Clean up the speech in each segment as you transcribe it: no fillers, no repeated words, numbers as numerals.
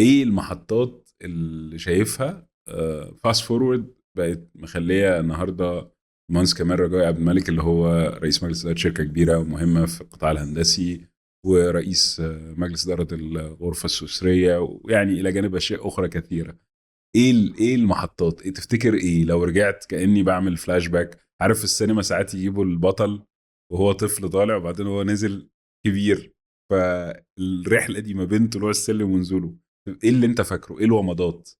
ايه المحطات اللي شايفها فاست فورورد بقت مخليه النهارده المهندس كمال رجائي عبد الملك اللي هو رئيس مجلس اداره شركه كبيره ومهمه في القطاع الهندسي، ورئيس مجلس اداره الغرفه السويسريه، ويعني الى جانب اشياء اخرى كثيره. ايه المحطات؟ ايه تفتكر؟ ايه لو رجعت كاني بعمل فلاش باك؟ عارف في السينما ساعات يجيبوا البطل وهو طفل طالع وبعدين هو نزل كبير، فالرحله دي ما بين طلوع السلم ونزوله، ايه اللي انت فاكره؟ ايه الومضات؟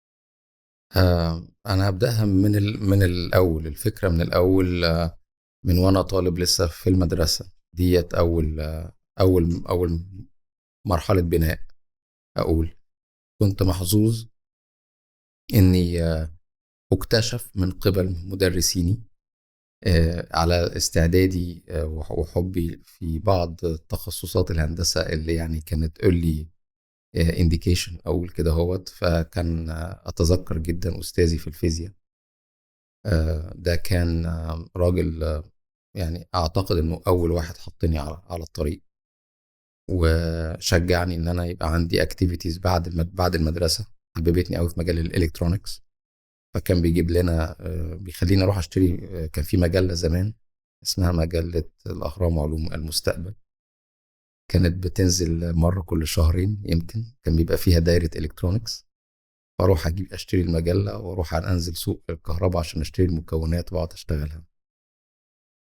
انا هبداها من الاول، الفكره من الاول. من وانا طالب لسه في المدرسه ديت، اول مرحله بناء. اقول كنت محظوظ اني اكتشف من قبل مدرسيني على استعدادي وحبي في بعض تخصصات الهندسه اللي يعني كانت تقول لي انديكيشن اقول كده هوت. فكان اتذكر جدا استاذي في الفيزياء، ده كان راجل، يعني اعتقد انه اول واحد حطني على الطريق، وشجعني ان انا يبقى عندي اكتيفيتيز بعد المدرسه. حببتني قوي في مجال الالكترونكس. فكان بيجيب لنا بيخليني اروح اشتري. كان في مجله زمان اسمها مجله الاهرام وعلوم المستقبل، كانت بتنزل مره كل شهرين يمكن. كان بيبقى فيها دايره الكترونكس، فاروح اجيب اشتري المجله واروح انزل سوق الكهرباء عشان اشتري المكونات واقعد اشتغلها.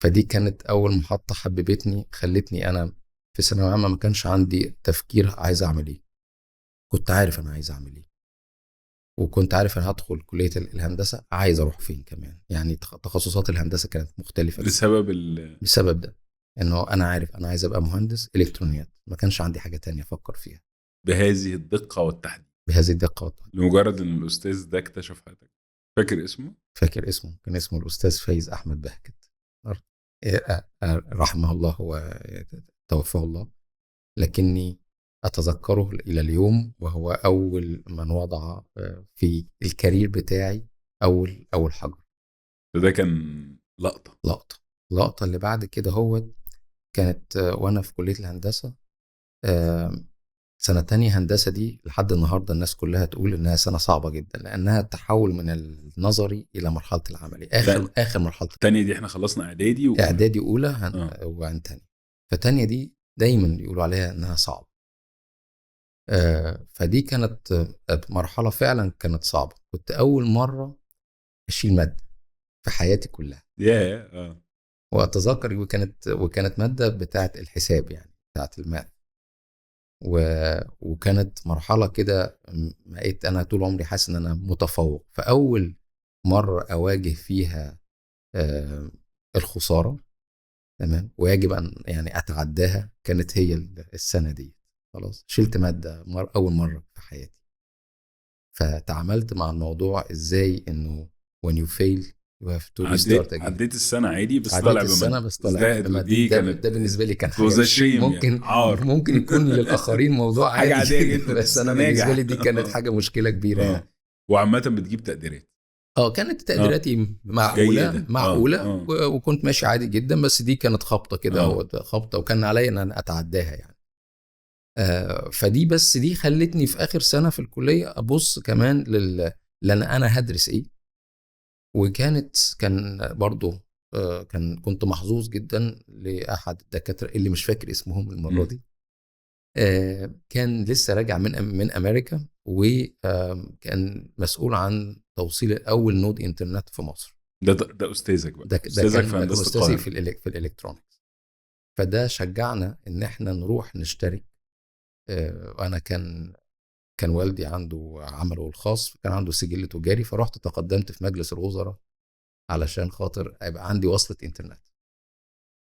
فدي كانت اول محطه حببتني، خلتني انا في ثانويه عامه ما كانش عندي تفكير عايز اعمل ايه. كنت عارف انا عايز اعمل ايه، وكنت عارف انا هدخل كليه الهندسه عايز اروح فين كمان. يعني تخصصات الهندسه كانت مختلفه جدا بسبب بسبب ده. انه انا عارف انا عايز ابقى مهندس الكترونيات، ما كانش عندي حاجه تانية افكر فيها بهذه الدقه والتحديد، بهذه الدقه والتعب. لمجرد ان الاستاذ ده اكتشف حياتك. فاكر اسمه؟ فاكر اسمه، كان اسمه الاستاذ فايز احمد بهجت. رحمه الله وتوفاه الله. لكني أتذكره إلى اليوم، وهو أول من وضع في الكارير بتاعي أول حجر. ده كان لقطه. لقطة لقطة اللي بعد كده هو كانت وأنا في كلية الهندسة. آه، سنة تانية هندسة دي لحد النهاردة الناس كلها تقول إنها سنة صعبة جدا، لأنها تحول من النظري إلى مرحلة العملي. لا، آخر مرحلة. التانية دي احنا خلصنا اعدادي إعدادي أولى اه. وعن تانية. فتانية دي دايما يقولوا عليها إنها صعبة. فدي كانت مرحلة فعلا كانت صعبة. كنت أول مرة أشيل مادة في حياتي كلها. يا اه. وأتذكر وكانت مادة بتاعة الحساب، يعني بتاعة الماث. وكانت مرحلة كده لقيت أنا طول عمري حاسس إن أنا متفوق. فأول مرة أواجه فيها آه، الخسارة، تمام، ويجب أن يعني أتعداها، كانت هي السنة دي. خلاص شلت مادة أول مرة في حياتي. فتعاملت مع الموضوع ازاي انه when you fail you have to restart again. عديت السنه عادي بس طالع عديت السنة بماده بس طالع زائد، بمادي. ودي ده كانت بالنسبة لي كان حاجة وذا مش شيم يعني ممكن. عار. ممكن يكون للآخرين موضوع حاجه عادي عاديه جدا، جدا بس بس أنا انا بالنسبة لي ناجح. دي كانت حاجة مشكلة كبيرة يعني. اه. وعامه بتجيب تقديرات. كانت اه. تقديراتي معقولة جيده اه معقولة، اه. وكنت ماشي عادي جدا. بس دي كانت خبطة كده، اه. هو خبطة، وكان عليا ان انا اتعداها يعني. فدي بس دي خلتني في اخر سنة في الكلية ابص كمان لان انا هدرس ايه. كان برضو كنت محظوظ جدا لأحد الدكاترة اللي مش فاكر اسمهم المرة مم. دي. كان لسه راجع من أمريكا، وكان مسؤول عن توصيل أول نود إنترنت في مصر. ده استاذك بقى، استاذك في ده كان هندسه أستاذي القاهره. في الإلكترونيكس. فده شجعنا إن إحنا نروح نشترك. وأنا كان والدي عنده عمله الخاص، كان عنده سجل تجاري. فرحت تقدمت في مجلس الوزراء علشان خاطر يبقى عندي وصلة إنترنت.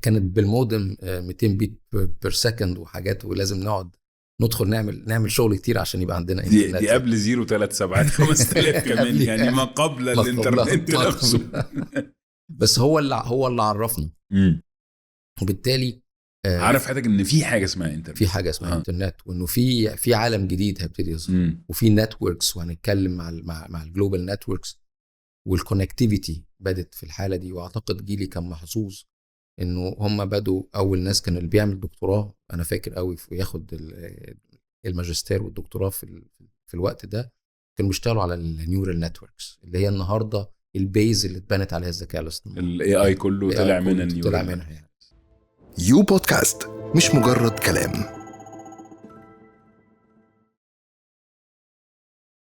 كانت بالمودم 200 بيت بير سكند وحاجات، ولازم نقعد ندخل نعمل شغل كتير عشان يبقى عندنا دي انترنت يعني. قبل 0 3 7 5000 كمان، قبل يعني ما قبل ما قبلها الانترنت ما نفسه. قبلها. بس هو اللي عرفنا. امم. وبالتالي عارف حضرتك ان في حاجه اسمها في انترنت؟ حاجه اسمها اه. انترنت، وانه في عالم جديد هيبتدي يظهر، امم. وفي نتوركس. وهنتكلم مع الجلوبال نتوركس. والكونكتيفيتي بدت في الحاله دي. واعتقد جيلي كان محظوظ انه هم بدوا اول ناس. كان اللي بيعمل دكتوراه انا فاكر قوي، ياخد الماجستير والدكتوراه في الوقت ده كانوا بيشتغلوا على النيورال نتوركس اللي هي النهارده البيز اللي اتبنت عليها الذكاء الاصطناعي. الاي اي كله طلع من النيورال. منها يعني. يو بودكاست مش مجرد كلام،